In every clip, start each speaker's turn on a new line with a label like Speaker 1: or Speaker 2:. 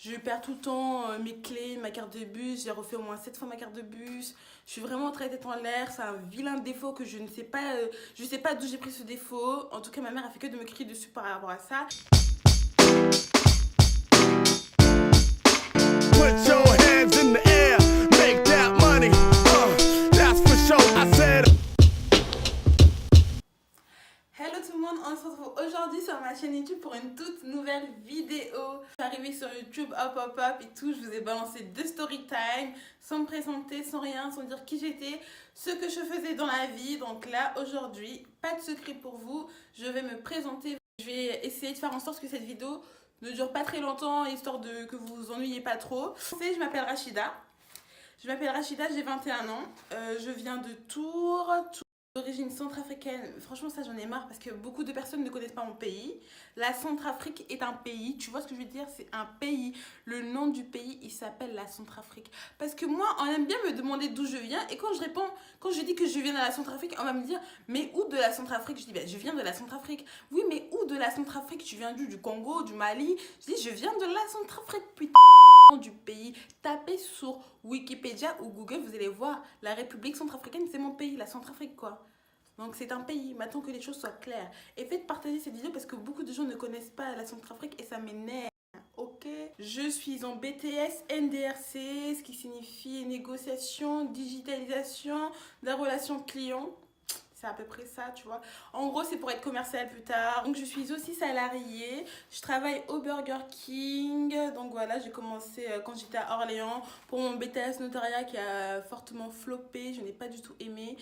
Speaker 1: Je perds tout le temps mes clés, ma carte de bus. J'ai refait au moins 7 fois ma carte de bus. Je suis vraiment très tête en l'air. C'est un vilain défaut que je ne sais pas. Je sais pas d'où j'ai pris ce défaut. En tout cas, ma mère a fait que de me crier dessus par rapport à ça.
Speaker 2: Put your hands in the air, make that money. That's for sure. I said.
Speaker 1: Hello tout le monde, on se retrouve aujourd'hui sur ma chaîne YouTube pour une toute nouvelle vidéo. Je suis arrivée sur YouTube, hop et tout, je vous ai balancé 2 story time, sans me présenter, sans rien, sans dire qui j'étais, ce que je faisais dans la vie. Donc là, aujourd'hui, pas de secret pour vous, je vais me présenter. Je vais essayer de faire en sorte que cette vidéo ne dure pas très longtemps, histoire de que vous vous ennuyez pas trop. Je m'appelle Rachida. J'ai 21 ans, je viens de Tours, d'origine centrafricaine. Franchement, ça j'en ai marre parce que beaucoup de personnes ne connaissent pas mon pays. La Centrafrique est un pays, tu vois ce que je veux dire? C'est un pays. Le nom du pays, il s'appelle la Centrafrique. Parce que moi, on aime bien me demander d'où je viens et quand je réponds, quand je dis que je viens de la Centrafrique, on va me dire mais où de la Centrafrique? Je dis ben, je viens de la Centrafrique. Oui, mais où de la Centrafrique? Tu viens du Congo, du Mali? Je dis je viens de la Centrafrique, putain du pays. Tapez sur Wikipédia ou Google, vous allez voir la République centrafricaine, c'est mon pays, la Centrafrique quoi. Donc c'est un pays, maintenant que les choses soient claires. Et faites partager cette vidéo parce que beaucoup de gens ne connaissent pas la Centrafrique et ça m'énerve. Ok, je suis en BTS NDRC, ce qui signifie négociation, digitalisation de la relation client. C'est à peu près ça, tu vois. En gros, c'est pour être commercial plus tard. Donc, je suis aussi salariée. Je travaille au Burger King. Donc, voilà, j'ai commencé quand j'étais à Orléans pour mon BTS notariat qui a fortement floppé. Je n'ai pas du tout aimé.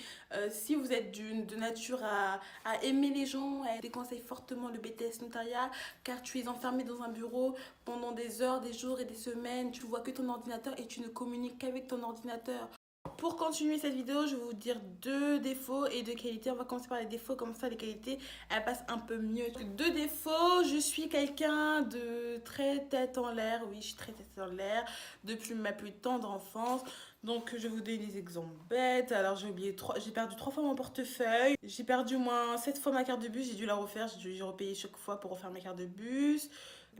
Speaker 1: Si vous êtes de nature à aimer les gens, je déconseille fortement le BTS notariat car tu es enfermé dans un bureau pendant des heures, des jours et des semaines. Tu ne vois que ton ordinateur et tu ne communiques qu'avec ton ordinateur. Pour continuer cette vidéo, je vais vous dire 2 défauts et 2 qualités. On va commencer par les défauts, comme ça les qualités, elles passent un peu mieux. 2 défauts, je suis quelqu'un de très tête en l'air. Oui, je suis très tête en l'air depuis ma plus tendre enfance. Donc, je vais vous donner des exemples bêtes. Alors, j'ai perdu 3 fois mon portefeuille. J'ai perdu au moins 7 fois ma carte de bus. J'ai dû la refaire. J'ai dû repayer chaque fois pour refaire ma carte de bus.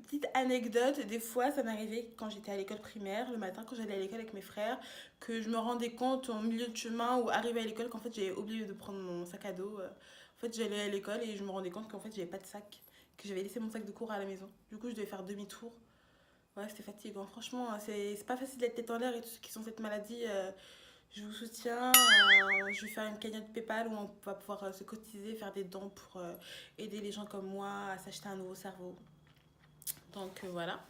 Speaker 1: Petite anecdote, des fois ça m'arrivait quand j'étais à l'école primaire, le matin quand j'allais à l'école avec mes frères, que je me rendais compte en milieu de chemin ou arrivé à l'école qu'en fait j'avais oublié de prendre mon sac à dos. En fait j'allais à l'école et je me rendais compte qu'en fait j'avais pas de sac, que j'avais laissé mon sac de cours à la maison. Du coup je devais faire demi-tour. Ouais, c'était fatigant. Franchement, c'est pas facile d'être tête en l'air et tous ceux qui ont cette maladie, je vous soutiens. Je vais faire une cagnotte PayPal où on va pouvoir se cotiser, faire des dons pour aider les gens comme moi à s'acheter un nouveau cerveau. Donc voilà.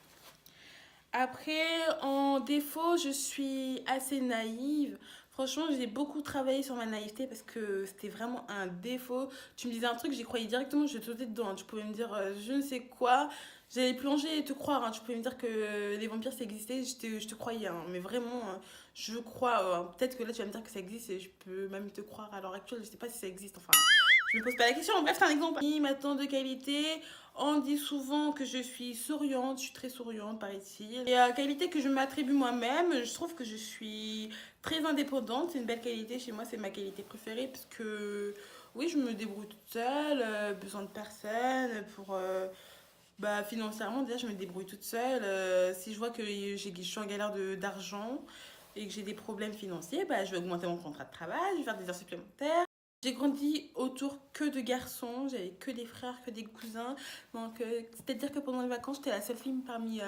Speaker 1: Après, en défaut, je suis assez naïve. Franchement, j'ai beaucoup travaillé sur ma naïveté parce que c'était vraiment un défaut. Tu me disais un truc, j'y croyais directement, je te sautais dedans. Tu pouvais me dire je ne sais quoi, j'allais plonger et te croire. Hein. Tu pouvais me dire que les vampires ça existait, je te croyais. Hein. Mais vraiment, je crois. Peut-être que là, tu vas me dire que ça existe et je peux même te croire à l'heure actuelle. Je ne sais pas si ça existe. Enfin, je me pose pas la question. Bref, c'est un exemple. Maintenant, de qualité. On dit souvent que je suis souriante, je suis très souriante, paraît-il. Et qualité que je m'attribue moi-même, je trouve que je suis très indépendante. C'est une belle qualité chez moi, c'est ma qualité préférée parce que oui, je me débrouille toute seule, besoin de personne pour financièrement déjà je me débrouille toute seule. Si je vois que je suis en galère d'argent et que j'ai des problèmes financiers, je vais augmenter mon contrat de travail, je vais faire des heures supplémentaires. J'ai grandi autour que de garçons, j'avais que des frères, que des cousins. Donc, c'est-à-dire que pendant les vacances, j'étais la seule fille parmi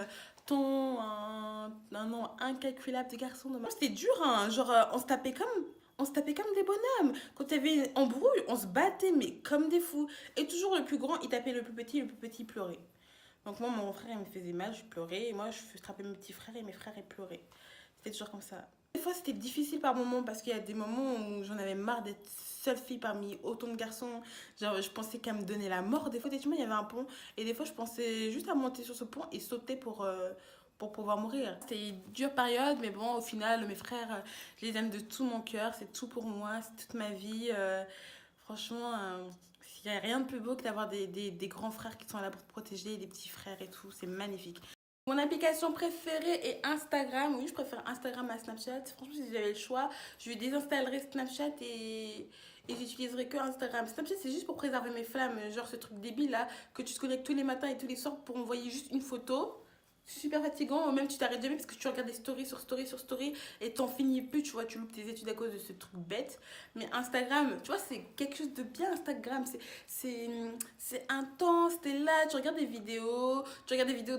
Speaker 1: tant un nombre incalculable de garçons. C'était dur, hein. Genre, on se tapait comme des bonhommes. Quand il y avait une embrouille, on se battait, mais comme des fous. Et toujours le plus grand, il tapait le plus petit pleurait. Donc, moi, mon frère, il me faisait mal, je pleurais. Et moi, je frappais mes petits frères et mes frères, ils pleuraient. C'était toujours comme ça. Des fois, c'était difficile par moments parce qu'il y a des moments où j'en avais marre d'être seule fille parmi autant de garçons. Genre, je pensais qu'à me donner la mort. Des fois, effectivement, il y avait un pont. Et des fois, je pensais juste à monter sur ce pont et sauter pour pouvoir mourir. C'était une dure période, mais bon, au final, mes frères, je les aime de tout mon cœur. C'est tout pour moi, c'est toute ma vie. Franchement, il n'y a rien de plus beau que d'avoir des grands frères qui sont là pour te protéger, des petits frères et tout. C'est magnifique. Mon application préférée est Instagram. Oui, je préfère Instagram à Snapchat. Franchement, si j'avais le choix, je désinstallerais Snapchat et j'utiliserais que Instagram. Snapchat, c'est juste pour préserver mes flammes. Genre ce truc débile là, que tu te connectes tous les matins et tous les soirs pour envoyer juste une photo. c'est super fatigant, même tu t'arrêtes jamais parce que tu regardes des stories sur stories sur stories et t'en finis plus, tu vois, tu loupes tes études à cause de ce truc bête. Mais Instagram, tu vois, c'est quelque chose de bien. Instagram, c'est intense, t'es là, tu regardes des vidéos,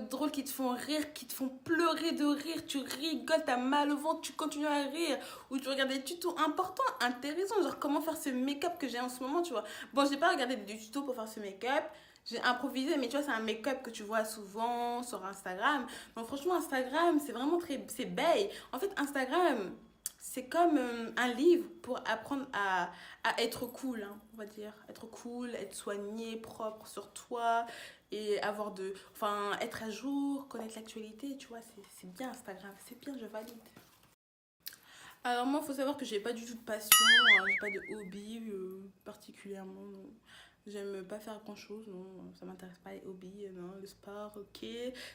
Speaker 1: drôles qui te font rire, qui te font pleurer de rire, tu rigoles, t'as mal au ventre, tu continues à rire, ou tu regardes des tutos importants, intéressants, genre comment faire ce make-up que j'ai en ce moment, tu vois. Bon, j'ai pas regardé des tutos pour faire ce make-up, j'ai improvisé, mais tu vois, c'est un make-up que tu vois souvent sur Instagram. Donc franchement, Instagram, c'est vraiment c'est bail. En fait, Instagram, c'est comme un livre pour apprendre à être cool, hein, on va dire. Être cool, être soigné, propre sur toi et enfin, être à jour, connaître l'actualité, tu vois, c'est bien Instagram, c'est bien, je valide. Alors moi, il faut savoir que j'ai pas du tout de passion, j'ai pas de hobby particulièrement, non. J'aime pas faire grand chose, non, ça m'intéresse pas les hobbies, non, le sport, ok,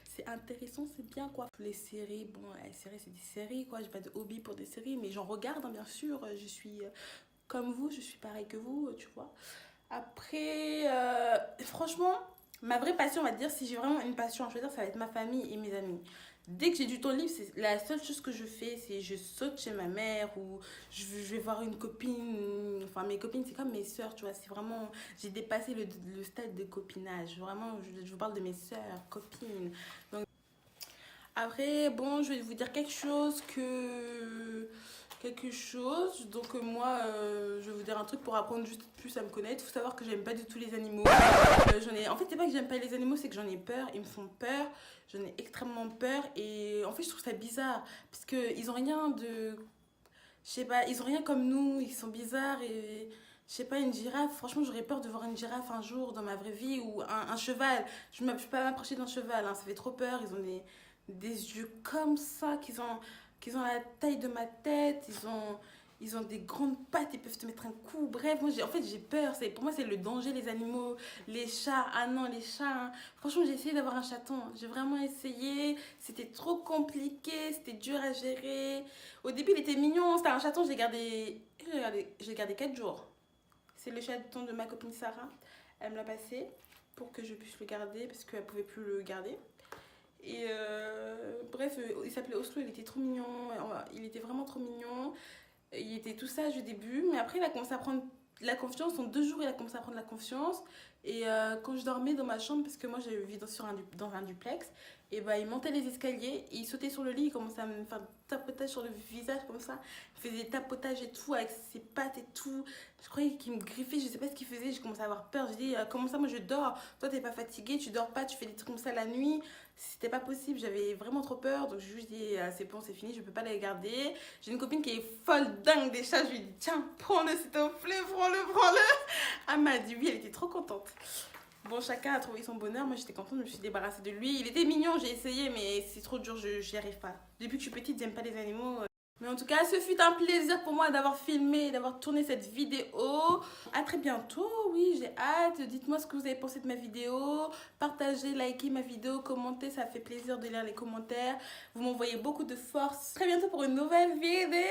Speaker 1: c'est intéressant, c'est bien quoi. Les séries, bon, les séries c'est des séries quoi, j'ai pas de hobby pour des séries, mais j'en regarde hein, bien sûr, je suis comme vous, je suis pareil que vous, tu vois. Après, franchement, ma vraie passion, on va dire, si j'ai vraiment une passion à choisir, ça va être ma famille et mes amis. Dès que j'ai du temps libre, c'est la seule chose que je fais, c'est je saute chez ma mère ou je vais voir une copine. Enfin, mes copines, c'est comme mes sœurs, tu vois. C'est vraiment, j'ai dépassé le stade de copinage. Vraiment, je vous parle de mes sœurs, copines. Donc, après, bon, je vais vous dire quelque chose. Donc moi, je vais vous dire un truc pour apprendre juste plus à me connaître. Il faut savoir que j'aime pas du tout les animaux. En fait, c'est pas que j'aime pas les animaux, c'est que j'en ai peur. Ils me font peur. J'en ai extrêmement peur. Et en fait, je trouve ça bizarre. Parce qu'ils ont rien de... Je sais pas, ils ont rien comme nous. Ils sont bizarres et... Je sais pas, une girafe, franchement j'aurais peur de voir une girafe un jour dans ma vraie vie ou un cheval. Je ne peux pas m'approcher d'un cheval, hein, ça fait trop peur. Ils ont des yeux comme ça, qu'ils ont la taille de ma tête, ils ont des grandes pattes, ils peuvent te mettre un coup. Bref, moi en fait j'ai peur. Pour moi c'est le danger les animaux, les chats. Ah non, les chats. Hein. Franchement j'ai essayé d'avoir un chaton. J'ai vraiment essayé. C'était trop compliqué, c'était dur à gérer. Au début il était mignon, c'était un chaton, j'ai gardé 4 jours. C'est le chaton de ma copine Sarah. Elle me l'a passé pour que je puisse le garder parce qu'elle pouvait plus le garder. Et bref, il s'appelait Oslo, il était trop mignon, il était vraiment trop mignon. Il était tout sage au début, mais après il a commencé à prendre la confiance. En 2 jours, il a commencé à prendre la confiance. Et quand je dormais dans ma chambre, parce que moi je vis dans un duplex, et bah, il montait les escaliers, il sautait sur le lit, il commençait à me faire tapotage sur le visage comme ça. Il faisait des tapotages et tout, avec ses pattes et tout. Je croyais qu'il me griffait, je sais pas ce qu'il faisait, j'ai commencé à avoir peur. Je dis, comment ça, moi je dors, toi t'es pas fatigué, tu dors pas, tu fais des trucs comme ça la nuit. C'était pas possible, j'avais vraiment trop peur, donc je lui ai dit, c'est bon, c'est fini, je peux pas les garder. J'ai une copine qui est folle dingue des chats, je lui ai dit, tiens, prends-le s'il te plaît, prends-le. Elle m'a dit oui, elle était trop contente. Bon, chacun a trouvé son bonheur. Moi, j'étais contente, je me suis débarrassée de lui. Il était mignon, j'ai essayé, mais c'est trop dur, j'y arrive pas. Depuis que je suis petite, j'aime pas les animaux. Mais en tout cas, ce fut un plaisir pour moi d'avoir filmé, d'avoir tourné cette vidéo. À très bientôt, oui, j'ai hâte. Dites-moi ce que vous avez pensé de ma vidéo. Partagez, likez ma vidéo, commentez, ça fait plaisir de lire les commentaires. Vous m'envoyez beaucoup de force. Très bientôt pour une nouvelle vidéo.